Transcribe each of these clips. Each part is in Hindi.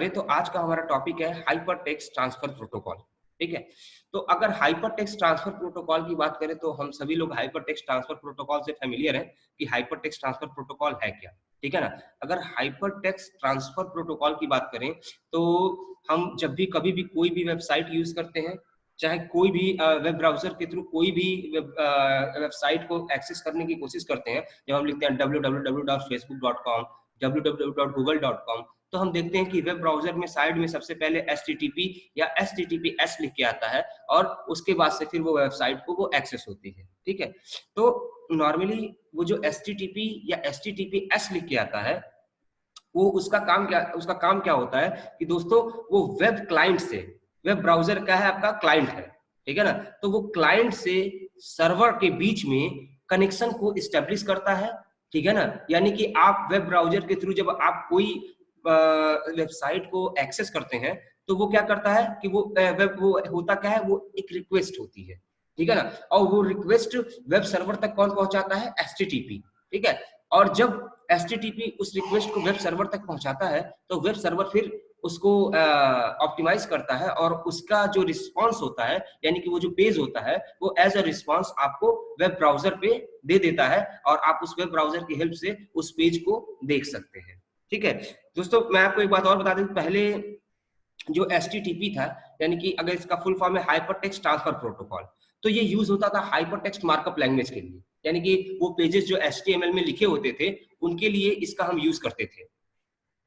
तो आज का हमारा टॉपिक है हाइपर टेक्स्ट ट्रांसफर प्रोटोकॉल। ठीक है, तो अगर हाइपर टेक्स्ट ट्रांसफर प्रोटोकॉल की बात करें तो हम सभी लोग हाइपर टेक्स्ट ट्रांसफर प्रोटोकॉल से फेमिलियर हैं कि हाइपर टेक्स्ट ट्रांसफर प्रोटोकॉल है क्या। ठीक है ना, अगर हाइपर टेक्स्ट ट्रांसफर प्रोटोकॉल की बात करें तो हम जब भी कभी भी कोई भी वेबसाइट यूज करते हैं, चाहे कोई भी वेब ब्राउजर के थ्रू कोई भी वेबसाइट को एक्सेस करने की कोशिश करते हैं, जब हम लिखते हैं www.facebook.com, www.google.com, तो हम देखते हैं कि वेब ब्राउजर में साइड में सबसे पहले HTTP या HTTPS लिख के आता है और उसके बाद से फिर वो वेबसाइट को वो एक्सेस होती है। ठीक है, तो नॉर्मली वो जो HTTP या HTTPS लिख के आता है वो उसका काम क्या होता है कि दोस्तों वो वेब क्लाइंट से, वेब ब्राउजर का है आपका क्लाइंट है, ठीक है ना, तो वो क्लाइंट से सर्वर के बीच में कनेक्शन को इस्टेब्लिश करता है। ठीक है ना, यानी कि आप वेब ब्राउजर के थ्रू जब आप कोई वेबसाइट को एक्सेस करते हैं तो वो क्या करता है कि वो होता क्या है, वो एक रिक्वेस्ट होती है। ठीक है ना, और वो रिक्वेस्ट वेब सर्वर तक कौन पहुंचाता है, HTTP। ठीक है, और जब HTTP उस रिक्वेस्ट को वेब सर्वर तक पहुंचाता है तो वेब सर्वर फिर उसको ऑप्टिमाइज करता है और उसका जो रिस्पांस होता है, यानी कि वो जो पेज होता है, वो एज अ रिस्पांस आपको वेब ब्राउजर पे दे देता है और आप उस वेब ब्राउजर की हेल्प से उस पेज को देख सकते हैं। ठीक है दोस्तों, मैं आपको एक बात और बता दूं, पहले जो HTTP था, यानी कि अगर इसका फुल फॉर्म है हाइपर टेक्स्ट ट्रांसफर प्रोटोकॉल, तो ये यूज होता था हाइपर टेक्स्ट मार्कअप लैंग्वेज के लिए, यानी कि वो पेजेस जो HTML में लिखे होते थे उनके लिए इसका हम यूज करते थे,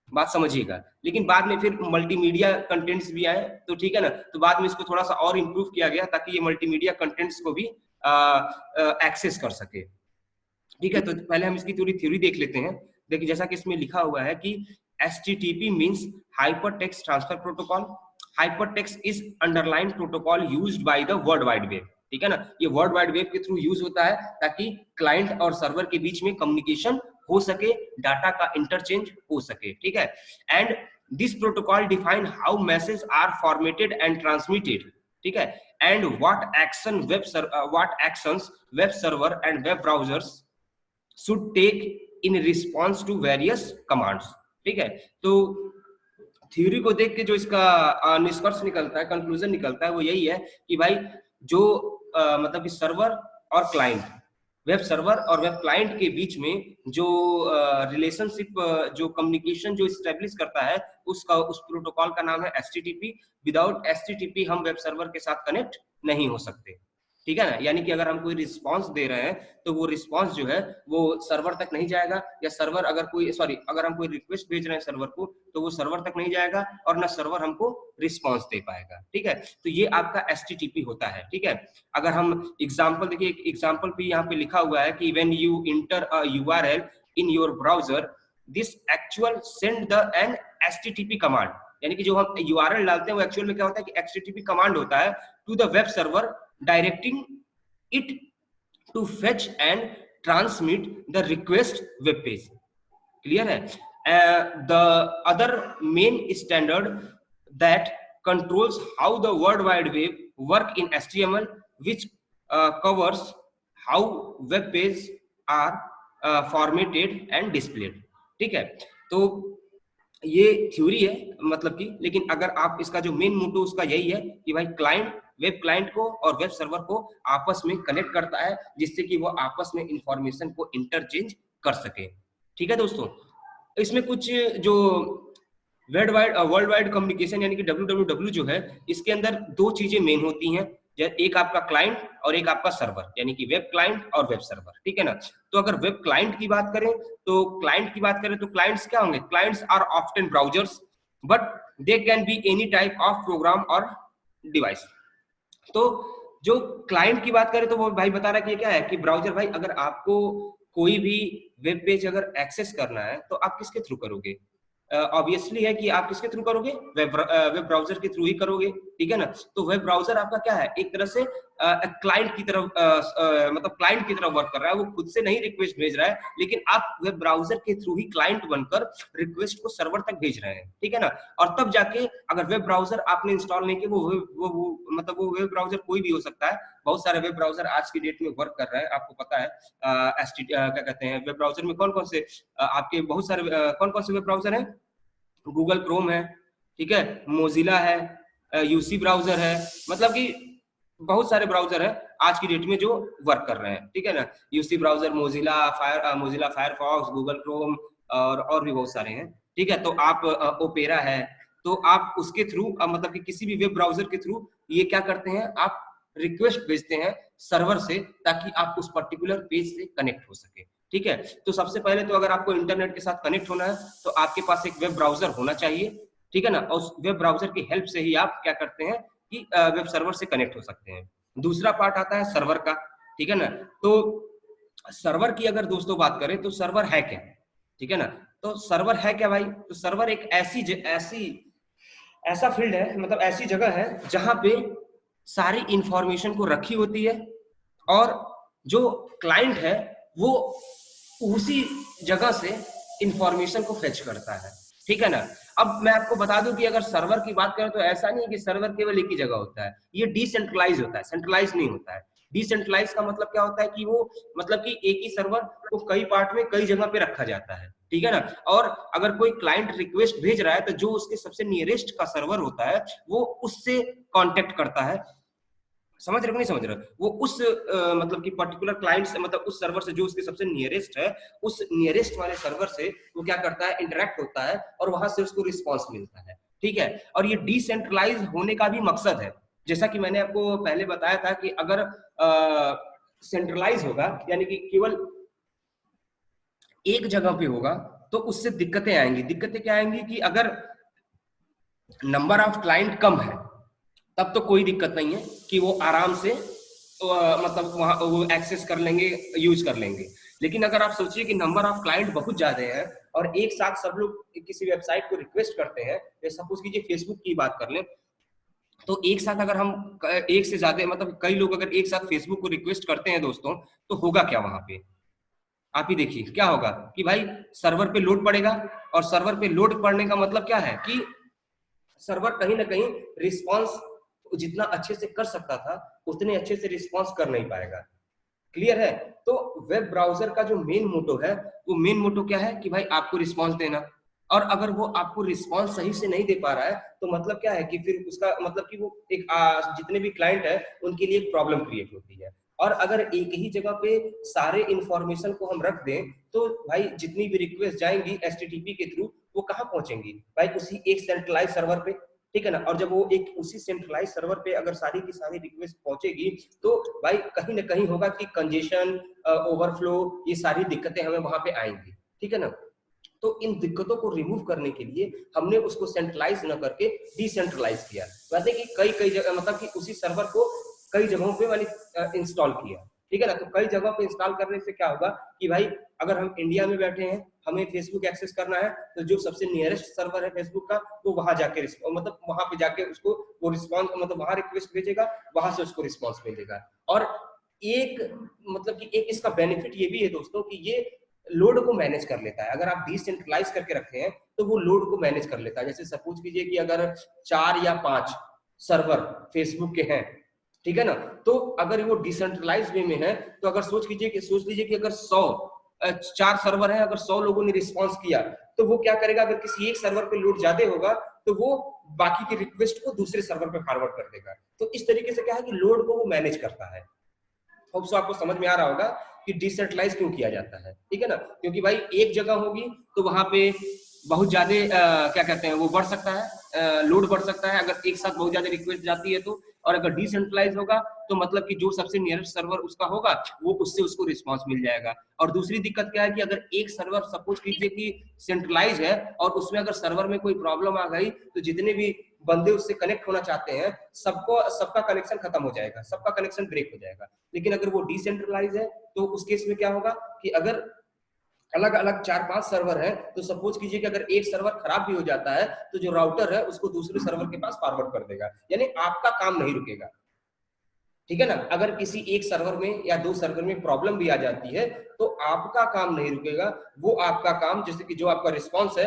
बात समझिएगा। लेकिन बाद में फिर मल्टीमीडिया कंटेंट्स भी आए, तो ठीक है ना, तो बाद में इसको थोड़ा सा और इम्प्रूव किया गया ताकि ये मल्टीमीडिया कंटेंट्स को भी एक्सेस कर सके। ठीक है, तो पहले हम इसकी थोड़ी थ्योरी देख लेते हैं। देखिए जैसा कि इसमें लिखा हुआ है कि HTTP means hyper text transfer protocol. Hyper text is underline protocol used by the world wide web. ठीक है ना, ये वर्ल्ड वाइड वेब के थ्रू यूज होता है ताकि क्लाइंट और सर्वर के बीच में कम्युनिकेशन हो सके, डाटा का इंटरचेंज हो सके। ठीक है, and this protocol define how message are formatted and transmitted. ठीक है, and what actions web server and web browsers should take in response to various commands। ठीक है, तो थ्योरी को देख के जो इसका निष्कर्ष निकलता है, कंक्लूजन निकलता है, वो यही है कि भाई जो मतलब कि सर्वर और क्लाइंट, वेब सर्वर और वेब क्लाइंट के बीच में जो रिलेशनशिप, जो कम्युनिकेशन जो स्टैब्लिश करता है, उस प्रोटोकॉल का नाम है HTTP। विदाउट HTTP हम वेब सर्वर के साथ कनेक्ट नहीं हो सकते। ठीक है ना, यानी कि अगर हम कोई रिस्पांस दे रहे हैं तो वो रिस्पांस जो है वो सर्वर तक नहीं जाएगा, या सर्वर अगर हम कोई रिक्वेस्ट भेज रहे हैं सर्वर को तो वो सर्वर तक नहीं जाएगा और ना सर्वर हमको रिस्पांस दे पाएगा। ठीक है, तो ये आपका HTTP होता है। ठीक है, अगर हम एग्जांपल देखिए, एक एग्जांपल भी यहाँ पे लिखा हुआ है कि when you enter a URL in your browser this actual send the an HTTP command. यानी कि जो हम URL डालते हैं वो एक्चुअल में क्या होता है कि HTTP कमांड होता है to the web server directing it to fetch and transmit the request web page। clear है? The other main standard that controls how the world wide web work in HTML, which covers how web pages are formatted and displayed। ठीक है, तो ये थ्योरी है मतलब कि, लेकिन अगर आप इसका जो मेन मोटो उसका यही है कि भाई क्लाइंट वेब क्लाइंट को और वेब सर्वर को आपस में कनेक्ट करता है जिससे कि वो आपस में इंफॉर्मेशन को इंटरचेंज कर सके। ठीक है दोस्तों, इसमें कुछ जो वर्ल्ड वाइड कम्युनिकेशन यानी कि WWW जो है, इसके अंदर दो चीजें मेन होती हैं, एक आपका क्लाइंट और एक आपका सर्वर, यानी कि वेब क्लाइंट और वेब सर्वर। ठीक है ना, तो अगर वेब क्लाइंट की बात करें तो क्लाइंट्स क्या होंगे, clients are often browsers but they can be any type of program और डिवाइस। तो जो क्लाइंट की बात करें तो वो भाई बता रहा है कि क्या है कि ब्राउजर, भाई अगर आपको कोई भी वेब पेज अगर एक्सेस करना है तो आप किसके थ्रू करोगे, ऑब्वियसली है कि आप किसके थ्रू करोगे, वेब ब्राउजर के थ्रू ही करोगे। ठीक है ना, तो वेब ब्राउजर आपका क्या है, एक तरह से क्लाइंट की तरफ मतलब क्लाइंट की तरफ वर्क कर रहा है, वो खुद से नहीं रिक्वेस्ट भेज रहा है, लेकिन आप वेब ब्राउजर के थ्रू ही क्लाइंट बनकर रिक्वेस्ट को सर्वर तक भेज रहे हैं। ठीक है ना, और तब जाके अगर वेब ब्राउजर आपने इंस्टॉल नहीं किया, वो वेब ब्राउजर कोई भी हो सकता है, बहुत सारे वेब ब्राउजर आज की डेट में वर्क कर रहे हैं, आपको पता है। क्या कहते हैं, वेब ब्राउजर में कौन कौन से आपके बहुत सारे कौन कौन से वेब ब्राउजर हैं, गूगल क्रोम है, ठीक है, मोजिला है, यूसी ब्राउजर है, मतलब कि बहुत सारे ब्राउजर है आज की डेट में जो वर्क कर रहे हैं, ठीक है ना। UC browser, Mozilla Firefox, Google Chrome और भी बहुत सारे हैं, ठीक है। तो आप ओपेरा है, तो आप उसके थ्रू मतलब कि किसी भी वेब ब्राउजर के थ्रू ये क्या करते हैं, आप रिक्वेस्ट भेजते हैं सर्वर से, ताकि आप उस पर्टिकुलर पेज से कनेक्ट हो सके, ठीक है। तो सबसे पहले तो अगर आपको इंटरनेट के साथ कनेक्ट होना है तो आपके पास एक वेब ब्राउजर होना चाहिए, ठीक है ना। और उस वेब ब्राउजर की हेल्प से ही आप क्या करते हैं कि वेब सर्वर से कनेक्ट हो सकते हैं। दूसरा पार्ट आता है सर्वर का, ठीक है ना। तो सर्वर की अगर दोस्तों बात करें तो सर्वर है क्या, ठीक है ना। तो सर्वर है क्या भाई, तो सर्वर एक ऐसा फील्ड है, मतलब ऐसी जगह है जहां पे सारी इंफॉर्मेशन को रखी होती है, और जो क्लाइंट है वो उसी जगह से इंफॉर्मेशन को फेच करता है, ठीक है ना। अब मैं आपको बता दूं कि अगर सर्वर की बात करें तो ऐसा नहीं है कि सर्वर केवल एक ही जगह होता है, ये डिसेंट्रलाइज होता है, सेंट्रलाइज नहीं होता है। डिसेंट्रलाइज का मतलब क्या होता है कि वो मतलब कि एक ही सर्वर को कई पार्ट में कई जगह पे रखा जाता है, ठीक है ना। और अगर कोई क्लाइंट रिक्वेस्ट भेज रहा है तो जो उसके सबसे नियरेस्ट का सर्वर होता है वो उससे कांटेक्ट करता है, समझ रहे हो नहीं समझ रहे हो, वो उस मतलब कि पर्टिकुलर क्लाइंट से, मतलब उस सर्वर से जो उसके सबसे नियरेस्ट है, उस नियरेस्ट वाले सर्वर से वो क्या करता है, इंटरेक्ट होता है और वहां से उसको रिस्पॉन्स मिलता है, ठीक है। और ये डिसेंट्रलाइज होने का भी मकसद है, जैसा कि मैंने आपको पहले बताया था कि अगर सेंट्रलाइज होगा यानी कि केवल एक जगह पे होगा तो उससे दिक्कतें आएंगी। दिक्कतें क्या आएंगी कि अगर नंबर ऑफ क्लाइंट कम है तब तो कोई दिक्कत नहीं है कि वो आराम से मतलब वहां वो एक्सेस कर लेंगे, यूज कर लेंगे। लेकिन अगर आप सोचिए कि नंबर ऑफ क्लाइंट बहुत ज्यादा है और एक साथ सब लोग किसी वेबसाइट को रिक्वेस्ट करते हैं, सपोज कीजिए फेसबुक की बात कर लें, तो एक साथ अगर हम एक से ज्यादा मतलब कई लोग अगर एक साथ फेसबुक को रिक्वेस्ट करते हैं दोस्तों, तो होगा क्या वहां पे, आप ही देखिए क्या होगा कि भाई सर्वर पे लोड पड़ेगा, और सर्वर पे लोड पड़ने का मतलब क्या है कि सर्वर कहीं ना कहीं रिस्पॉन्स जितना अच्छे से कर सकता था उतने अच्छे से रिस्पॉन्स कर नहीं पाएगा, क्लियर है। तो वेब ब्राउजर का जो मेन मोटो है, वो मेन मोटो क्या है कि भाई आपको रिस्पॉन्स देना, और अगर वो आपको रिस्पॉन्स सही से नहीं दे पा रहा है तो मतलब क्या है कि फिर उसका मतलब कि वो एक जितने भी क्लाइंट है उनके लिए एक प्रॉब्लम क्रिएट होती है। और अगर एक ही जगह पे सारे इंफॉर्मेशन को हम रख दें तो भाई जितनी भी रिक्वेस्ट जाएंगी एचटीटीपी के थ्रू वो कहाँ पहुंचेंगी भाई, उसी एक सेंट्रलाइज सर्वर पे, ठीक है ना। और जब वो एक उसी सेंट्रलाइज सर्वर पे अगर सारी की सारी रिक्वेस्ट पहुंचेगी तो भाई कहीं ना कहीं होगा कि कंजेशन, ओवरफ्लो, ये सारी दिक्कतें हमें वहां पे आएंगी, ठीक है ना। तो इन दिक्कतों को रिमूव करने के लिए हमने उसको सेंट्रलाइज न करके डिसेंट्रलाइज किया, वैसे कि कई कई जगह मतलब कि उसी सर्वर को कई जगहों पे मैंने इंस्टॉल किया, ठीक है ना। तो कई जगह पे इंस्टॉल करने से क्या होगा कि भाई अगर हम इंडिया में बैठे हैं, हमें फेसबुक एक्सेस करना है, तो जो सबसे नियरेस्ट सर्वर है फेसबुक का वो वहां जाके मतलब वहां पे जाके उसको वो रिस्पॉन्स मतलब वहां रिक्वेस्ट भेजेगा, वहां से उसको रिस्पॉन्स मिलेगा। और एक मतलब कि एक इसका बेनिफिट ये भी है दोस्तों कि ये लोड को मैनेज कर लेता है। अगर आप डिसेंट्रलाइज करके रखते हैं तो वो लोड को मैनेज कर लेता है। जैसे सपोज कीजिए कि अगर 4 या 5 सर्वर फेसबुक के हैं, ठीक है ना, तो अगर वो डिसेंट्रलाइज वे में है तो अगर सोच लीजिए कि अगर 4 सर्वर है, अगर 100 लोगों ने रिस्पॉन्स किया तो वो क्या करेगा, अगर किसी एक सर्वर पे लोड ज्यादा होगा तो वो बाकी की रिक्वेस्ट को दूसरे सर्वर पे फॉरवर्ड कर देगा। तो इस तरीके से क्या है कि लोड को वो मैनेज करता है। होप सो आपको समझ में आ रहा होगा कि डिसेंट्रलाइज क्यों किया जाता है, ठीक है ना। क्योंकि भाई एक जगह होगी तो वहां पे बहुत ज्यादा क्या कहते हैं वो बढ़ सकता है, लोड बढ़ सकता है अगर एक साथ बहुत ज्यादा रिक्वेस्ट जाती है तो। और अगर डिसेंट्रलाइज होगा तो मतलब कि जो सबसे नियरेस्ट सर्वर उसका होगा वो उससे उसको रिस्पॉन्स मिल जाएगा। और दूसरी दिक्कत क्या है कि अगर एक सर्वर सपोज कीजिए कि सेंट्रलाइज है और उसमें अगर सर्वर में कोई प्रॉब्लम आ गई तो जितने भी बंदे उससे कनेक्ट होना चाहते हैं सबका कनेक्शन खत्म हो जाएगा, सबका कनेक्शन ब्रेक हो जाएगा। लेकिन अगर वो डिसेंट्रलाइज है तो उस केस में क्या होगा कि अगर अलग अलग 4-5 सर्वर है तो सपोज कीजिए कि अगर एक सर्वर खराब भी हो जाता है तो जो राउटर है उसको दूसरे सर्वर के पास फॉरवर्ड कर देगा, यानी आपका काम नहीं रुकेगा, ठीक है ना। अगर किसी एक सर्वर में या 2 सर्वर में प्रॉब्लम भी आ जाती है तो आपका काम नहीं रुकेगा, वो आपका काम जैसे कि जो आपका रिस्पॉन्स है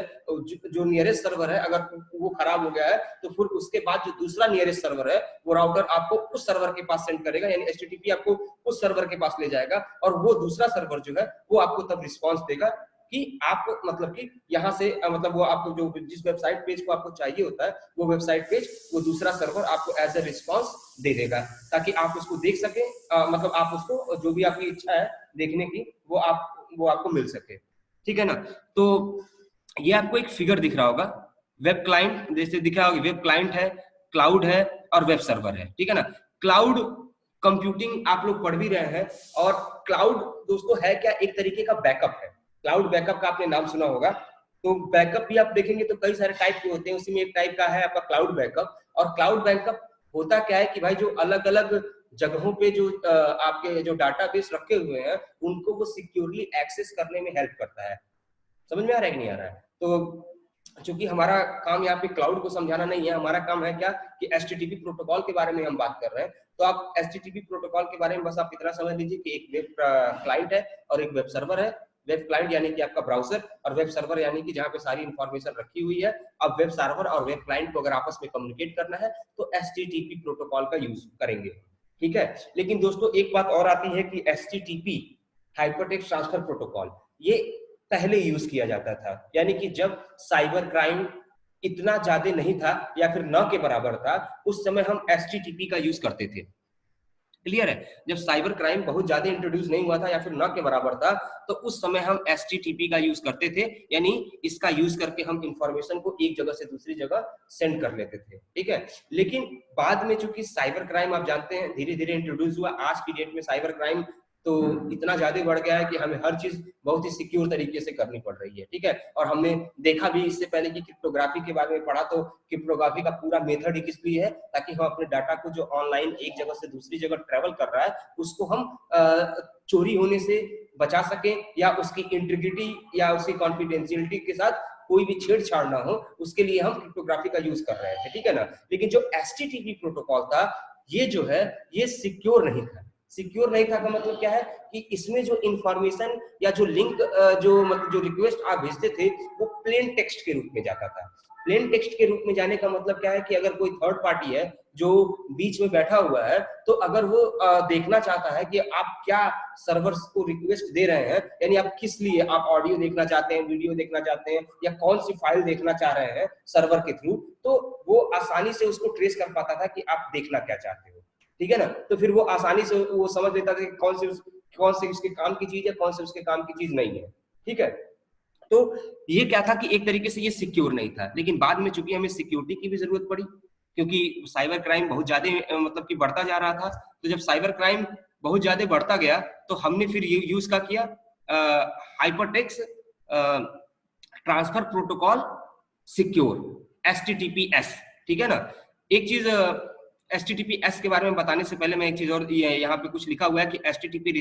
जो नियरेस्ट सर्वर है अगर वो खराब हो गया है तो फिर उसके बाद जो दूसरा नियरेस्ट सर्वर है वो राउटर आपको उस सर्वर के पास सेंड करेगा, यानी एचटीटीपी आपको उस सर्वर के पास ले जाएगा और वो दूसरा सर्वर जो है वो आपको तब रिस्पॉन्स देगा कि आप मतलब कि यहाँ से मतलब वो आपको जो जिस वेबसाइट पेज को आपको चाहिए होता है वो वेबसाइट पेज वो दूसरा सर्वर आपको एज ए रिस्पॉन्स दे देगा, ताकि आप उसको देख सके, मतलब आप उसको जो भी आपकी इच्छा है देखने की वो आपको मिल सके, ठीक है ना। तो ये आपको एक फिगर दिख रहा होगा, वेब क्लाइंट जैसे दिख रहा होगा, वेब क्लाइंट है, क्लाउड है और वेब सर्वर है, ठीक है ना। क्लाउड कंप्यूटिंग आप लोग पढ़ भी रहे हैं, और क्लाउड दोस्तों है क्या, एक तरीके का बैकअप है। क्लाउड बैकअप का आपने नाम सुना होगा, तो बैकअप भी आप देखेंगे तो कई सारे टाइप के होते हैं, उसी में एक टाइप का है आपका क्लाउड बैकअप। और क्लाउड बैकअप होता क्या है कि भाई जो अलग अलग जगहों पे जो आपके जो डाटाबेस रखे हुए हैं उनको वो सिक्योरली एक्सेस करने में हेल्प करता है। समझ में आ रहा है कि नहीं आ रहा है? तो चूंकि हमारा काम यहाँ पे क्लाउड को समझाना नहीं है, हमारा काम है क्या कि एचटीटीपी प्रोटोकॉल के बारे में हम बात कर रहे हैं। तो आप एचटीटीपी प्रोटोकॉल के बारे में बस आप इतना समझ लीजिए कि एक वेब क्लाइंट है और एक वेब सर्वर है। वेब क्लाइंट यानी कि आपका ब्राउजर, और वेब सर्वर यानी कि जहाँ पे सारी इंफॉर्मेशन रखी हुई है। अब वेब सर्वर और वेब क्लाइंट को अगर आपस में कम्युनिकेट करना है तो एचटीटीपी प्रोटोकॉल का यूज करेंगे, ठीक है। लेकिन दोस्तों एक बात और आती है कि एचटीटीपी हाइपरटेक्स्ट ट्रांसफर प्रोटोकॉल ये पहले यूज किया जाता था, यानी कि जब साइबर क्राइम इतना ज्यादा नहीं था या फिर न के बराबर था, उस समय हम एचटीटीपी का यूज करते थे। क्लियर है? जब साइबर क्राइम बहुत ज्यादा इंट्रोड्यूस नहीं हुआ था या फिर न के बराबर था, तो उस समय हम एचटीटीपी का यूज करते थे, यानी इसका यूज करके हम इंफॉर्मेशन को एक जगह से दूसरी जगह सेंड कर लेते थे, ठीक है। लेकिन बाद में चूंकि साइबर क्राइम आप जानते हैं धीरे धीरे इंट्रोड्यूस हुआ, आज की डेट में साइबर क्राइम तो इतना ज्यादा बढ़ गया है कि हमें हर चीज बहुत ही सिक्योर तरीके से करनी पड़ रही है, ठीक है। और हमने देखा भी इससे पहले कि क्रिप्टोग्राफी के बारे में पढ़ा, तो क्रिप्टोग्राफी का पूरा मेथड ही किस लिए है, ताकि हम अपने डाटा को जो ऑनलाइन एक जगह से दूसरी जगह ट्रेवल कर रहा है उसको हम चोरी होने से बचा सके, या उसकी इंटीग्रिटी या उसकी कॉन्फिडेंशियलिटी के साथ कोई भी छेड़छाड़ ना हो, उसके लिए हम क्रिप्टोग्राफी का यूज कर रहे थे, ठीक है ना। लेकिन जो एचटीटीपी प्रोटोकॉल था ये जो है ये सिक्योर नहीं था। सिक्योर नहीं था का मतलब क्या है कि इसमें जो इंफॉर्मेशन या जो लिंक जो मतलब जो रिक्वेस्ट आप भेजते थे वो प्लेन टेक्स्ट के रूप में जाता था। प्लेन टेक्स्ट के रूप में जाने का मतलब क्या है कि अगर कोई थर्ड पार्टी है जो बीच में बैठा हुआ है, तो अगर वो देखना चाहता है कि आप क्या सर्वर्स को रिक्वेस्ट दे रहे हैं, यानी आप किस लिए, आप ऑडियो देखना चाहते हैं, वीडियो देखना चाहते हैं, या कौन सी फाइल देखना चाह रहे हैं सर्वर के थ्रू, तो वो आसानी से उसको ट्रेस कर पाता था कि आप देखना क्या चाहते हो, ठीक है ना। तो फिर वो आसानी से वो समझ लेता था कि कौन सी उसके काम की चीज है, कौन सी उसके काम की चीज नहीं है, ठीक है। तो ये क्या था कि एक तरीके से ये सिक्योर नहीं था, लेकिन बाद में चूंकि हमें सिक्योरिटी की भी जरूरत पड़ी, क्योंकि साइबर क्राइम बहुत ज्यादा मतलब कि बढ़ता जा रहा था। तो जब साइबर क्राइम बहुत ज्यादा बढ़ता गया तो हमने फिर ये यूज का किया hypertext transfer protocol secure, HTTPS, ठीक है ना। एक चीज एचटीटीपीएस के बारे में बताने से पहले मैं एक चीज और, यहाँ पे कुछ लिखा हुआ है कि एचटीटीपी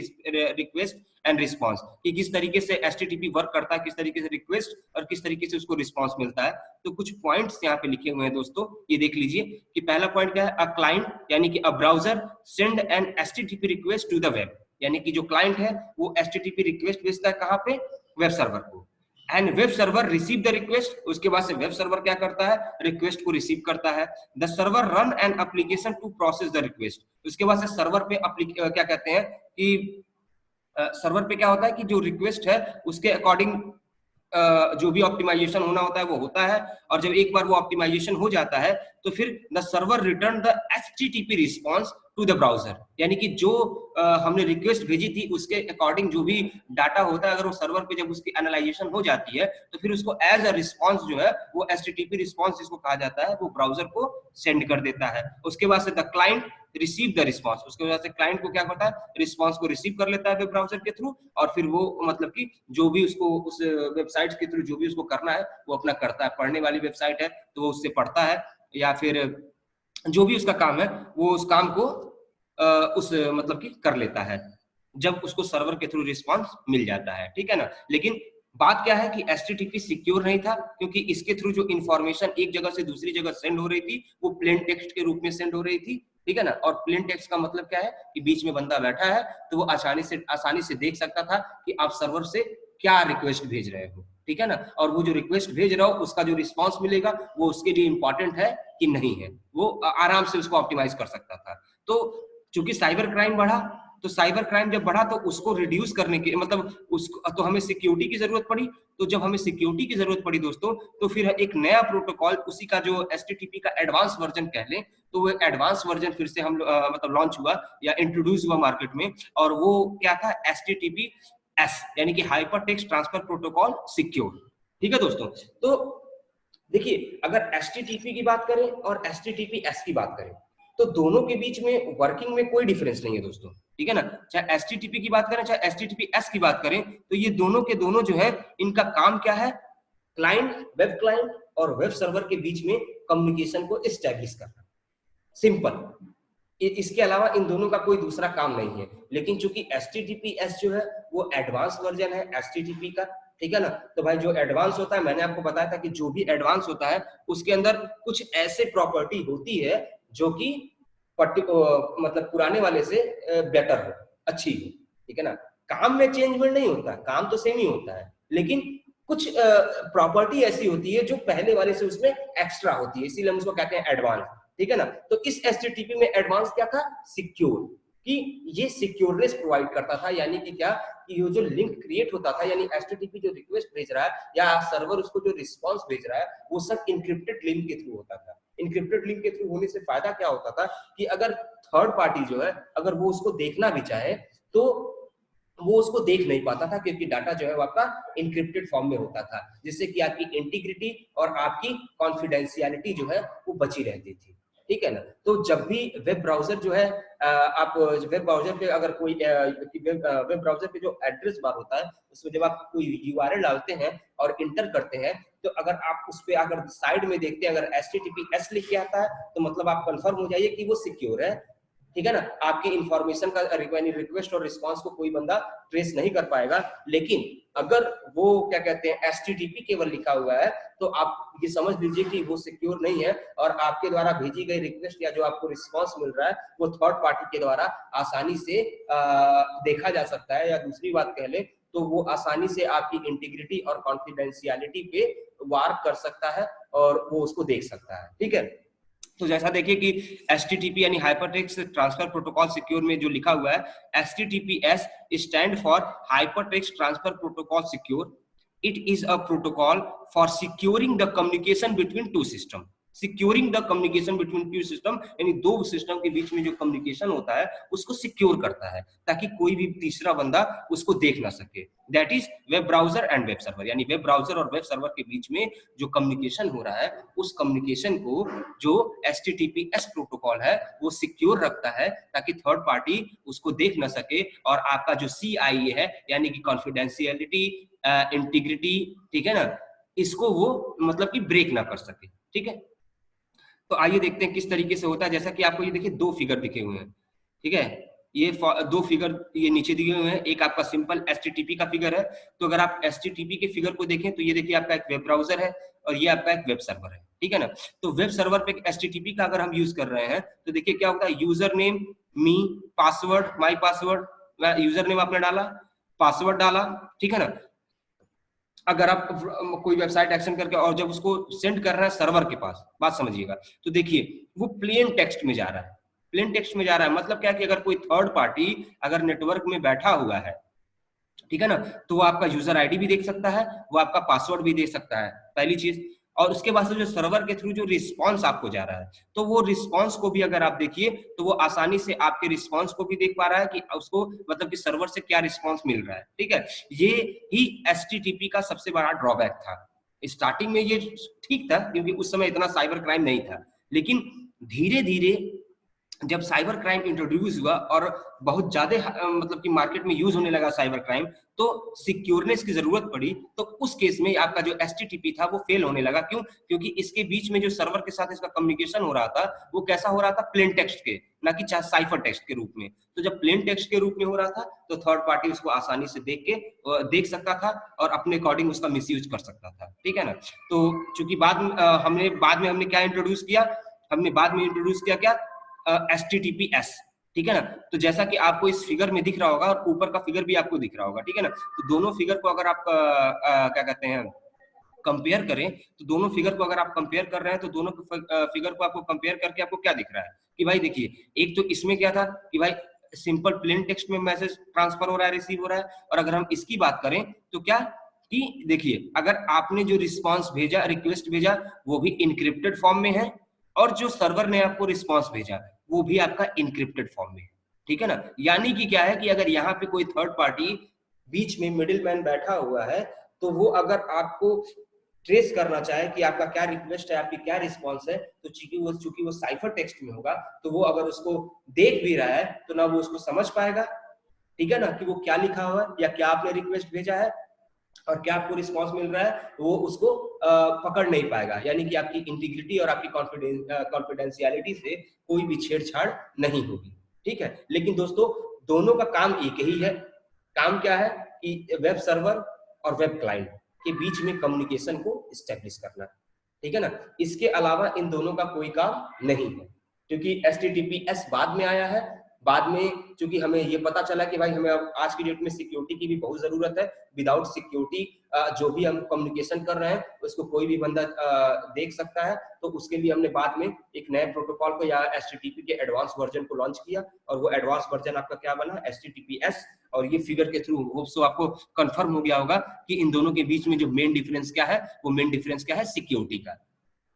रिक्वेस्ट एंड रिस्पांस, कि किस तरीके से एचटीटीपी वर्क करता है, किस तरीके से रिक्वेस्ट और किस तरीके से उसको रिस्पांस मिलता है। तो कुछ पॉइंट्स यहाँ पे लिखे हुए हैं दोस्तों, ये देख लीजिए कि पहला पॉइंट क्या है, अ क्लाइंट यानी कि a browser send an HTTP request to the web, यानी कि जो क्लाइंट है वो एचटीटीपी रिक्वेस्ट भेजता है कहाँ पे, वेब सर्वर को। And web server receive the request, उसके बाद से वेब सर्वर क्या करता है, रिक्वेस्ट को रिसीव करता है। The server run an application to process the request, उसके बाद से सर्वर पे क्या कहते हैं कि सर्वर पे क्या होता है कि जो रिक्वेस्ट है उसके अकॉर्डिंग जो भी ऑप्टिमाइजेशन होना होता है वो होता है, और जब एक बार वो ऑप्टिमाइजेशन हो जाता है तो फिर the server return the HTTP response to the browser, यानी कि जो हमने रिक्वेस्ट भेजी थी उसके अकॉर्डिंग जो भी डाटा होता है, अगर वो सर्वर पे जब उसकी एनालाइजेशन हो जाती है तो फिर उसको एज अ रिस्पांस जो है वो एचटीटीपी रिस्पांस जिसको कहा जाता है वो ब्राउजर को सेंड कर देता है। उसके बाद से the client receive the response, उसके वजह से क्लाइंट को क्या करता है, रिस्पांस को रिसीव कर लेता है वेब ब्राउजर के थ्रू, और फिर वो मतलब कि जो भी उसको उस वेबसाइट के थ्रू जो भी उसको करना है वो अपना करता है। पढ़ने वाली वेबसाइट है तो वो उससे पढ़ता है, या फिर जो भी उसका काम है वो उस काम को उस मतलब कि कर लेता है जब उसको सर्वर के थ्रू रिस्पांस मिल जाता है, ठीक है ना। लेकिन बात क्या है कि एचटीटीपी सिक्योर नहीं था, क्योंकि इसके थ्रू जो इंफॉर्मेशन एक जगह से दूसरी जगह सेंड हो रही थी वो प्लेन टेक्स्ट के रूप में सेंड हो रही थी, ठीक है ना। और प्लेन टेक्स्ट का मतलब क्या है कि बीच में बंदा बैठा है तो वो आसानी से देख सकता था कि आप सर्वर से क्या रिक्वेस्ट भेज रहे हो, ठीक है ना। और वो जो रिक्वेस्ट भेज रहा हो उसका जो रिस्पांस मिलेगा वो उसके लिए इंपॉर्टेंट है कि नहीं है, वो आराम से उसको ऑप्टिमाइज कर सकता था। तो चूंकि साइबर क्राइम बढ़ा तो साइबर क्राइम जब बढ़ा तो उसको रिड्यूस करने के मतलब उसको तो हमें सिक्योरिटी की जरूरत पड़ी। तो जब हमें सिक्योरिटी की जरूरत पड़ी दोस्तों, तो फिर एक नया प्रोटोकॉल उसी का जो एचटीटीपी का एडवांस वर्जन कह लें, तो वो एडवांस वर्जन फिर से हम मतलब लॉन्च हुआ या इंट्रोड्यूस हुआ मार्केट में, और वो क्या था, एचटीटीपी एस, यानी कि hyper text transfer protocol secure. ठीक है दोस्तों, तो देखिए अगर एचटीटीपी की बात करें और एचटीटीपी एस की बात करें, तो दोनों के बीच में वर्किंग में कोई डिफरेंस नहीं है दोस्तों। ठीक है ना, चाहे एचटीटीपी की बात करें चाहे एचटीटीपी एस की बात करें, तो ये दोनों के दोनों जो है, इनका काम क्या है, वेब क्लाइंट और वेब सर्वर के बीच में कम्युनिकेशन को एस्टेब्लिश करना, सिंपल। इसके अलावा इन दोनों का कोई दूसरा काम नहीं है। लेकिन चूंकि HTTPS जो है वो एडवांस वर्जन है HTTP का, ठीक है ना, तो भाई जो एडवांस होता है, मैंने आपको बताया था कि जो भी एडवांस होता है उसके अंदर कुछ ऐसे प्रॉपर्टी होती है जो कि मतलब पुराने वाले से बेटर हो, अच्छी हो, ठीक है ना। काम में चेंजमेंट नहीं होता, काम तो सेम ही होता है, लेकिन कुछ प्रॉपर्टी ऐसी होती है जो पहले वाले से उसमें एक्स्ट्रा होती है, इसीलिए हम उसको कहते हैं एडवांस। ठीक है ना, तो इस एचटीटीपी में एडवांस क्या था, सिक्योर, कि ये सिक्योरनेस प्रोवाइड करता था, यानी कि क्या, कि ये जो लिंक क्रिएट होता था, यानी एचटीटीपी जो रिक्वेस्ट भेज रहा है या सर्वर उसको जो रिस्पांस भेज रहा है, वो सब इंक्रिप्टेड लिंक के थ्रू होता था। इंक्रिप्टेड लिंक के थ्रू होने से फायदा क्या होता था कि अगर थर्ड पार्टी जो है, अगर वो उसको देखना भी चाहे तो वो उसको देख नहीं पाता था, क्योंकि डाटा जो है वो आपका इंक्रिप्टेड फॉर्म में होता था, जिससे कि आपकी इंटीग्रिटी और आपकी कॉन्फिडेंशियलिटी जो है वो बची रहती थी। ठीक है ना, तो जब भी वेब ब्राउजर जो है, आप वेब ब्राउजर पे अगर कोई वेब ब्राउजर पे जो एड्रेस बार होता है, उसमें जब आप कोई यूआरएल डालते हैं और इंटर करते हैं, तो अगर आप उस पे अगर साइड में देखते हैं अगर HTTPS लिख के आता है, तो मतलब आप कंफर्म हो जाइए कि वो सिक्योर है। ठीक है ना, आपकी इंफॉर्मेशन का रिक्वेस्ट और रिस्पांस को कोई बंदा ट्रेस नहीं कर पाएगा। लेकिन अगर वो क्या कहते हैं एचटीटीपी केवल लिखा हुआ है, तो आप ये समझ लीजिए कि वो सिक्योर नहीं है, और आपके द्वारा भेजी गई रिक्वेस्ट या जो आपको रिस्पांस मिल रहा है वो थर्ड पार्टी के द्वारा आसानी से देखा जा सकता है, या दूसरी बात कह ले तो वो आसानी से आपकी इंटीग्रिटी और कॉन्फिडेंशियलिटी पे वार कर सकता है और वो उसको देख सकता है। ठीक है, तो जैसा देखिए कि HTTP यानी हाइपरटेक्स्ट ट्रांसफर प्रोटोकॉल सिक्योर में जो लिखा हुआ है, HTTPS stand for hypertext transfer protocol secure. It is a protocol for securing the communication between two system. Securing the communication between two system, यानी दो सिस्टम के बीच में जो कम्युनिकेशन होता है उसको सिक्योर करता है, ताकि कोई भी तीसरा बंदा उसको देख ना सके। That is web browser and web server, यानी वेब ब्राउजर और वेब सर्वर के बीच में जो कम्युनिकेशन हो रहा है, उस कम्युनिकेशन को जो HTTPS प्रोटोकॉल है वो सिक्योर रखता है, ताकि थर्ड पार्टी उसको देख ना सके, और आपका जो CIA है, यानी कि कॉन्फिडेंशियलिटी, इंटीग्रिटी, ठीक है ना, इसको वो मतलब कि ब्रेक ना कर सके। ठीक है, तो आइए देखते हैं किस तरीके से होता है। जैसा कि आपको ये देखिए दो फिगर दिखे हुए हैं, ठीक है, ये दो फिगर ये नीचे दिए हुए हैं, एक आपका सिंपल HTTP का फिगर है। तो अगर आप HTTP के फिगर को देखें तो ये देखिए आपका एक वेब ब्राउजर है और ये आपका एक वेब सर्वर है। ठीक है ना, तो वेब सर्वर पे HTTP का अगर हम यूज कर रहे हैं तो देखिए क्या होता है, यूजर नेम, मी, पासवर्ड, माई पासवर्ड, यूजर नेम आपने डाला, पासवर्ड डाला, ठीक है ना। अगर आप कोई वेबसाइट एक्शन करके और जब उसको सेंड कर रहे हैं सर्वर के पास, बात समझिएगा, तो देखिए वो प्लेन टेक्स्ट में जा रहा है, प्लेन टेक्स्ट में जा रहा है। मतलब क्या कि अगर कोई थर्ड पार्टी अगर नेटवर्क में बैठा हुआ है, ठीक है ना, तो वो आपका यूजर आईडी भी देख सकता है, वो आपका पासवर्ड भी देख सकता है, पहली चीज। और उसके बाद से जो सर्वर के थ्रू जो रिस्पांस आपको जा रहा है, तो वो रिस्पांस को भी अगर आप देखिए तो वो आसानी से आपके रिस्पांस को भी देख पा रहा है कि उसको मतलब कि सर्वर से क्या रिस्पांस मिल रहा है। ठीक है, ये ही HTTP का सबसे बड़ा ड्रॉबैक था। स्टार्टिंग में ये ठीक था क्योंकि उस समय इतना साइबर क्राइम नहीं था, लेकिन धीरे धीरे जब साइबर क्राइम इंट्रोड्यूस हुआ और बहुत ज्यादा मतलब कि मार्केट में यूज होने लगा साइबर क्राइम, तो सिक्योरनेस की जरूरत पड़ी। तो उस केस में आपका जो HTTP था वो फेल होने लगा। क्यों? क्योंकि इसके बीच में जो सर्वर के साथ इसका कम्युनिकेशन हो रहा था वो कैसा हो रहा था, प्लेन टेक्स्ट के, ना कि साइफर टेक्स्ट के रूप में। तो जब प्लेन टेक्स्ट के रूप में हो रहा था तो थर्ड पार्टी उसको आसानी से देख सकता था और अपने अकॉर्डिंग उसका मिसयूज कर सकता था। ठीक है ना, तो चूंकि बाद में हमने क्या इंट्रोड्यूस किया, हमने बाद में इंट्रोड्यूस किया क्या, HTTPS। ठीक है ना, तो जैसा कि आपको इस फिगर में दिख रहा होगा और ऊपर का फिगर भी आपको दिख रहा होगा, ठीक है ना, तो दोनों फिगर को अगर आप क्या कहते हैं कंपेयर करें, तो दोनों फिगर को अगर आप कंपेयर कर रहे हैं तो दोनों फिगर को आपको कंपेयर करके आपको क्या दिख रहा है कि भाई देखिए, एक तो इसमें क्या था कि भाई सिंपल प्लेन टेक्स्ट में मैसेज ट्रांसफर हो रहा है, रिसीव हो रहा है। और अगर हम इसकी बात करें तो क्या कि देखिए, अगर आपने जो रिस्पांस भेजा, रिक्वेस्ट भेजा, वो भी इनक्रिप्टेड फॉर्म में है, और जो सर्वर ने आपको रिस्पांस भेजा वो भी आपका इनक्रिप्टेड फॉर्म में है, ठीक है ना। यानी कि क्या है कि अगर यहाँ पे कोई थर्ड पार्टी बीच में मिडिल मैन बैठा हुआ है, तो वो अगर आपको ट्रेस करना चाहे कि आपका क्या रिक्वेस्ट है, आपकी क्या रिस्पांस है, तो चूंकि वो साइफर टेक्स्ट में होगा, तो वो अगर उसको देख भी रहा है तो ना वो उसको समझ पाएगा, ठीक है ना, कि वो क्या लिखा हुआ है या क्या आपने रिक्वेस्ट भेजा है और क्या आपको रिस्पांस मिल रहा है, वो उसको पकड़ नहीं पाएगा। यानी कि आपकी इंटीग्रिटी और आपकी कॉन्फिडेंशियलिटी से कोई भी छेड़छाड़ नहीं होगी, ठीक है। लेकिन दोस्तों, दोनों का काम एक ही है। काम क्या है कि वेब सर्वर और वेब क्लाइंट के बीच में कम्युनिकेशन को स्टैब्लिश करना, ठीक है ना। इसके अलावा इन दोनों का कोई काम नहीं है, क्योंकि HTTPS बाद में आया है। बाद में चूंकि हमें ये पता चला कि भाई हमें अब आज की डेट में सिक्योरिटी की भी बहुत जरूरत है। विदाउट सिक्योरिटी जो भी हम कम्युनिकेशन कर रहे हैं उसको कोई भी बंदा देख सकता है। तो उसके लिए हमने बाद में एक नए प्रोटोकॉल को या HTTP के एडवांस वर्जन को लॉन्च किया, और वो एडवांस वर्जन आपका क्या बना, HTTPS। और ये फिगर के थ्रू होप्स आपको कंफर्म हो गया होगा कि इन दोनों के बीच में जो मेन डिफरेंस क्या है, वो मेन डिफरेंस क्या है, सिक्योरिटी का,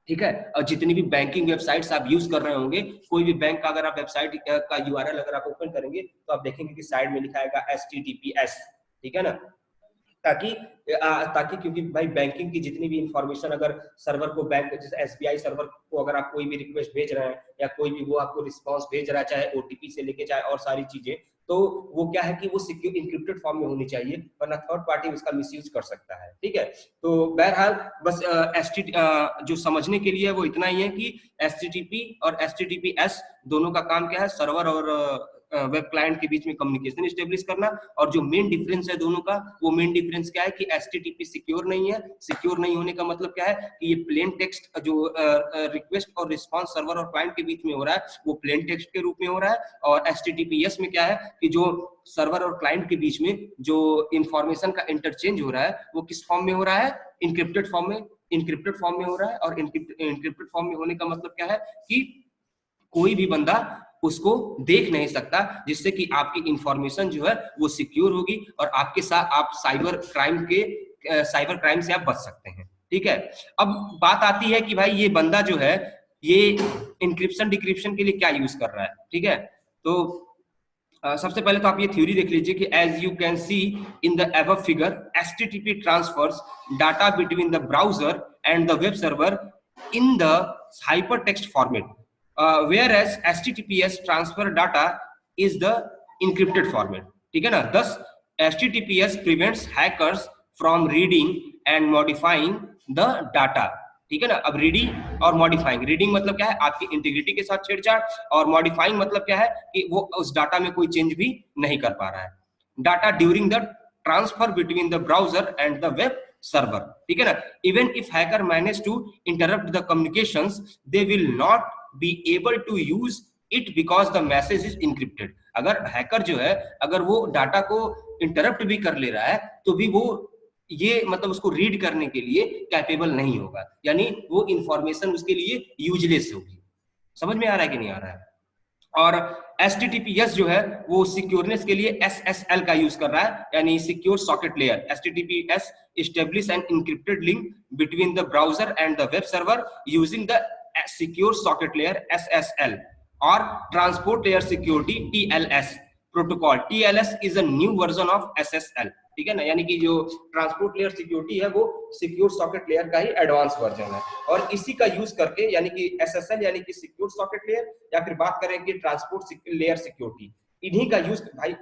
ठीक है। और जितनी भी बैंकिंग वेबसाइट्स आप यूज कर रहे होंगे, कोई भी बैंक का अगर आप वेबसाइट का URL अगर आप ओपन करेंगे तो आप देखेंगे कि साइड में लिखा है HTTPS, ठीक है ना। ताकि क्योंकि भाई बैंकिंग की जितनी भी इंफॉर्मेशन अगर सर्वर को, बैंक जैसे SBI सर्वर को अगर आप कोई भी रिक्वेस्ट भेज रहे हैं या कोई भी वो आपको रिस्पांस भेज रहा है, चाहे OTP से लेके चाहे और सारी चीजें, तो वो क्या है कि वो सिक्योर इंक्रिप्टेड फॉर्म में होनी चाहिए, वरना थर्ड पार्टी उसका मिसयूज कर सकता है, ठीक है। तो बहरहाल बस जो समझने के लिए वो इतना ही है कि HTTP और HTTPS दोनों का काम क्या है, सर्वर और वेब क्लाइंट के बीच में कम्युनिकेशन स्टेब्लिश करना। और जो मेन डिफरेंस है दोनों का, वो मेन डिफरेंस क्या है कि HTTP सिक्योर नहीं है। सिक्योर नहीं होने का मतलब क्या है कि ये प्लेन टेक्स्ट जो रिक्वेस्ट और रिस्पांस सर्वर और क्लाइंट के बीच में हो रहा है वो प्लेन टेक्स्ट के रूप में हो रहा है। और HTTPS में क्या है कि जो सर्वर और क्लाइंट के बीच में जो इंफॉर्मेशन का इंटरचेंज हो रहा है वो किस फॉर्म में हो रहा है, इनक्रिप्टेड फॉर्म में, इनक्रिप्टेड फॉर्म में हो रहा है। और इनक्रिप्टेड फॉर्म में होने का मतलब क्या है कि कोई भी बंदा उसको देख नहीं सकता, जिससे कि आपकी इंफॉर्मेशन जो है वो सिक्योर होगी और आपके साथ आप साइबर क्राइम से आप बच सकते हैं, ठीक है। अब बात आती है कि भाई ये बंदा जो है ये इंक्रिप्शन डिक्रिप्शन के लिए क्या यूज कर रहा है, ठीक है। तो सबसे पहले तो आप ये थ्योरी देख लीजिए कि as you can see in the above figure, HTTP transfers data between the browser and the web server in the hypertext format, whereas HTTPS transfer data is the encrypted format, ठीक है ना। Thus HTTPS prevents hackers from reading and modifying the data, ठीक है ना। अब रीडिंग और मॉडिफाइंग, रीडिंग मतलब क्या है, आपकी इंटीग्रिटी के साथ छेड़छाड़, और मॉडिफाइंग मतलब क्या है कि वो उस डाटा में कोई चेंज भी नहीं कर पा रहा है। Data during the transfer between the browser and the web server, ठीक है ना। Even if hacker manage to interrupt the communications, they will not be able to use it because the message is encrypted. अगर हैकर जो है अगर वो डाटा को इंटरप्ट भी कर ले रहा है तो भी वो ये मतलब उसको रीड करने के लिए कैपेबल नहीं होगा, यानी वो इंफॉर्मेशन उसके लिए यूजलेस होगी। समझ में आ रहा है कि नहीं आ रहा है। और HTTPS जो है वो सिक्योरनेस के लिए SSL का यूज कर रहा है, यानी secure socket layer. HTTPS establish an encrypted link between the browser and the web server using the secure socket layer SSL or transport layer security TLS protocol. TLS is a new version of SSL, ठीक है ना। यानी कि जो ट्रांसपोर्ट लेयर सिक्योरिटी है वो सिक्योर सॉकेट लेयर का ही एडवांस वर्जन है, और इसी का यूज करके यानी कि SSL यानी कि सिक्योर सॉकेट लेयर, या फिर बात करें कि ट्रांसपोर्ट लेयर सिक्योरिटी, इन्हीं का यूज भाई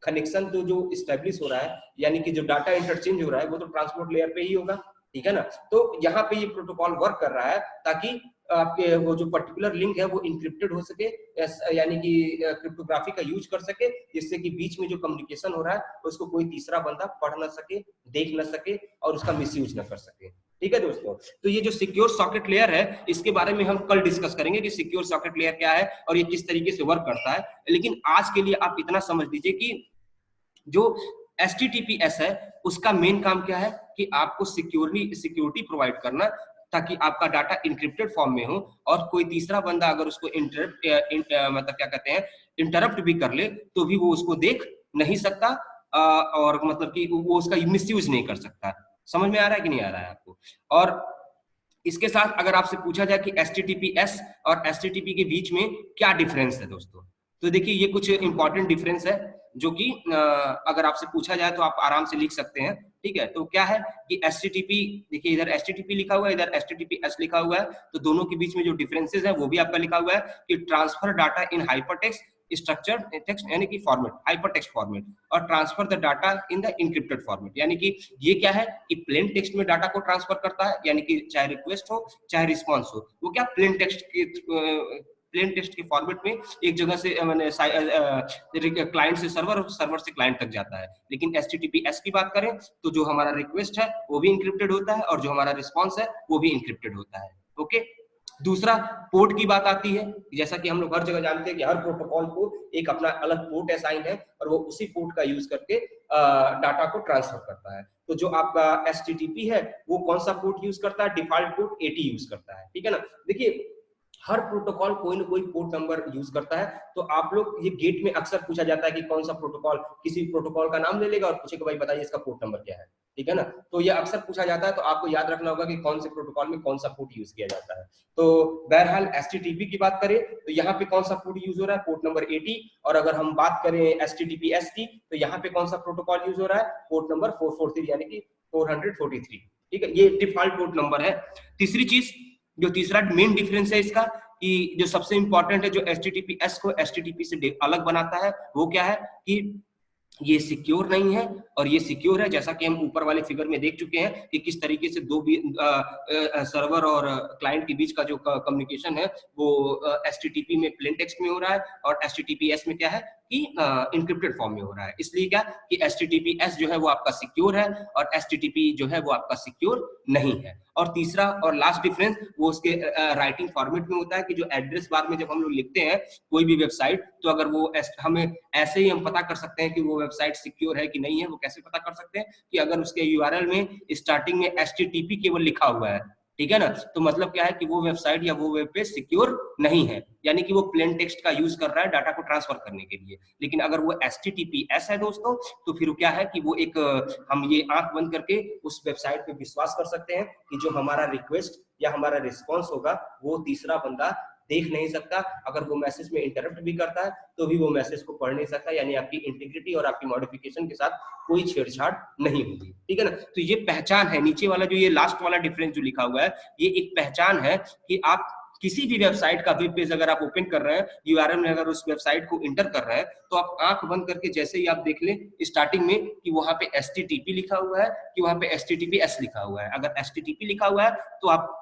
कनेक्शन तो जो स्टैब्लिश हो रहा है यानी कि जो डाटा इंटरचेंज हो रहा है वो तो ट्रांसपोर्ट लेयर पे ही होगा, ठीक है ना। तो यहाँ पे ये प्रोटोकॉल वर्क कर रहा है ताकि आपके वो जो पर्टिकुलर लिंक है वो इंक्रिप्टेड हो सके, यानी कि क्रिप्टोग्राफी का यूज कर सके, जिससे कि बीच में जो कम्युनिकेशन हो रहा है उसको कोई तीसरा बंदा पढ़ ना सके, देख ना सके और उसका मिसयूज ना कर सके, ठीक है दोस्तों। तो ये जो सिक्योर सॉकेट लेयर है इसके बारे में हम कल डिस्कस करेंगे कि सिक्योर सॉकेट लेयर क्या है और ये किस तरीके से वर्क करता है। लेकिन आज के लिए आप इतना समझ लीजिए कि जो HTTPS है उसका मेन काम क्या है कि आपको सिक्योरिटी प्रोवाइड करना, ताकि आपका डाटा इंक्रिप्टेड फॉर्म में हो और कोई तीसरा बंदा अगर उसको मतलब क्या कहते हैं इंटरप्ट भी कर ले तो भी वो उसको देख नहीं सकता, और मतलब कि वो उसका मिसयूज नहीं कर सकता। समझ में आ रहा है कि नहीं आ रहा है आपको? और इसके साथ अगर आपसे पूछा जाए कि HTTPS और HTTP के बीच में क्या डिफरेंस है दोस्तों, तो देखिए ये कुछ इंपॉर्टेंट डिफरेंस है जो कि अगर आपसे पूछा जाए तो आप आराम से लिख सकते हैं। ठीक है, तो क्या है कि HTTP, देखिए इधर HTTP लिखा हुआ है, इधर HTTPS लिखा हुआ है, तो दोनों के बीच में जो डिफरेंसेस है वो भी आपका लिखा हुआ है कि transfer data in hypertext structured text यानी कि फॉर्मेट, हाइपर टेक्स्ट फॉर्मेट, और transfer the data in the encrypted format, यानी कि ये क्या है कि प्लेन टेक्स्ट में डाटा को ट्रांसफर करता है, यानी कि चाहे रिक्वेस्ट हो चाहे रिस्पॉन्स हो, वो क्या प्लेन टेक्स्ट के फॉर्मेट में एक जगह से मैंने क्लाइंट से सर्वर और सर्वर से क्लाइंट तक जाता है। लेकिन HTTPS की बात करें तो जो हमारा रिक्वेस्ट है वो भी इंक्रिप्टेड होता है और जो हमारा रिस्पॉन्स है वो भी इंक्रिप्टेड होता है। ओके, दूसरा पोर्ट की बात आती है, जैसा कि हम लोग हर जगह जानते हैं कि हर प्रोटोकॉल को एक अपना अलग पोर्ट असाइन है और वो उसी पोर्ट का यूज करके डाटा को ट्रांसफर करता है। तो जो आपका HTTP है वो कौन सा पोर्ट यूज करता है? डिफॉल्ट पोर्ट 80 यूज करता है। ठीक है ना, देखिए हर प्रोटोकॉल कोई ना कोई पोर्ट नंबर यूज करता है, तो आप लोग ये गेट में अक्सर पूछा जाता है कि कौन सा प्रोटोकॉल, किसी प्रोटोकॉल का नाम ले लेगा और पूछेगा भाई बताइए इसका पोर्ट नंबर क्या है। ठीक है ना, तो ये अक्सर पूछा जाता है, तो आपको याद रखना होगा कि कौन से प्रोटोकॉल में कौन सा पोर्ट यूज किया जाता है। तो बहरहाल HTTP की बात करें तो यहाँ पे कौन सा पोर्ट यूज हो रहा है? Port number 80। और अगर हम बात करें HTTPS की तो यहाँ पे कौन सा प्रोटोकॉल यूज हो रहा है? पोर्ट नंबर 443 यानी कि 443। ठीक है, ये डिफॉल्ट पोर्ट नंबर है। तीसरी चीज, जो तीसरा मेन डिफरेंस है इसका, कि जो सबसे इंपॉर्टेंट है जो HTTPS को HTTP से अलग बनाता है वो क्या है कि ये सिक्योर नहीं है और ये सिक्योर है, जैसा कि हम ऊपर वाले फिगर में देख चुके हैं कि किस तरीके से दो सर्वर और क्लाइंट के बीच का जो कम्युनिकेशन है वो HTTP में प्लेन टेक्स्ट में हो रहा है और HTTPS में क्या है कि इंक्रिप्टेड फॉर्म में हो रहा है। इसलिए क्या कि HTTPS जो है वो आपका सिक्योर है और HTTP जो है वो आपका सिक्योर नहीं है। और तीसरा और लास्ट डिफरेंस वो उसके राइटिंग फॉर्मेट में होता है कि जो एड्रेस बार में जब हम लोग लिखते हैं कोई भी वेबसाइट, तो अगर वो हमें ऐसे ही हम पता कर सकते हैं कि वो वेबसाइट सिक्योर है कि नहीं है। वो कैसे पता कर सकते हैं कि अगर उसके URL में स्टार्टिंग में HTTP केवल लिखा हुआ है, ठीक है ना, तो मतलब क्या है कि वो वेबसाइट या वो वेब पेज सिक्योर नहीं है, यानी कि वो प्लेन टेक्स्ट का यूज कर रहा है डाटा को ट्रांसफर करने के लिए। लेकिन अगर वो HTTPS है दोस्तों, तो फिर क्या है कि वो एक हम ये आंख बंद करके उस वेबसाइट पे विश्वास कर सकते हैं कि जो हमारा रिक्वेस्ट या हमारा रिस्पॉन्स होगा वो तीसरा बंदा देख नहीं सकता। अगर वो मैसेज में इंटरप्ट भी करता है तो भी वो मैसेज को पढ़ नहीं सकता, यानी आपकी इंटीग्रिटी और आपकी मॉडिफिकेशन के साथ कोई छेड़छाड़ नहीं होगी। ठीक है ना, तो ये पहचान है। नीचे वाला जो ये लास्ट वाला डिफरेंस जो लिखा हुआ है ये एक पहचान है कि आप किसी भी वेबसाइट का वेब पेज अगर आप ओपन कर रहे हैं, URL में अगर उस वेबसाइट को इंटर कर रहे हैं, तो आप आंख बंद करके जैसे ही आप देख लें स्टार्टिंग में कि वहां पे HTTP लिखा हुआ है कि वहां पे HTTPS लिखा हुआ है। अगर HTTP लिखा हुआ है तो आप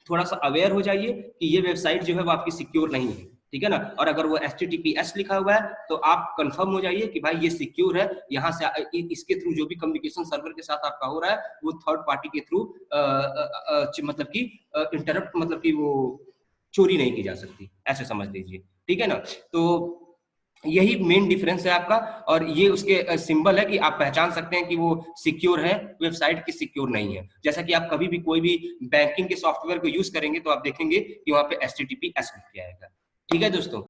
थोड़ा सा अवेयर हो जाइए कि ये वेबसाइट जो है वो आपकी सिक्योर नहीं है। ठीक है ना, और अगर वो HTTPS लिखा हुआ है तो आप कंफर्म हो जाइए कि भाई ये सिक्योर है। यहाँ से इसके थ्रू जो भी कम्युनिकेशन सर्वर के साथ आपका हो रहा है वो थर्ड पार्टी के थ्रू मतलब कि इंटरप्ट, मतलब कि वो चोरी नहीं की जा सकती, ऐसे समझ लीजिए। ठीक है ना, तो यही मेन डिफरेंस है आपका, और ये उसके सिंबल है कि आप पहचान सकते हैं कि वो सिक्योर है वेबसाइट की सिक्योर नहीं है। जैसा कि आप कभी भी कोई भी बैंकिंग के सॉफ्टवेयर को यूज करेंगे तो आप देखेंगे कि वहां पे HTTPS लिख के आएगा। ठीक है दोस्तों।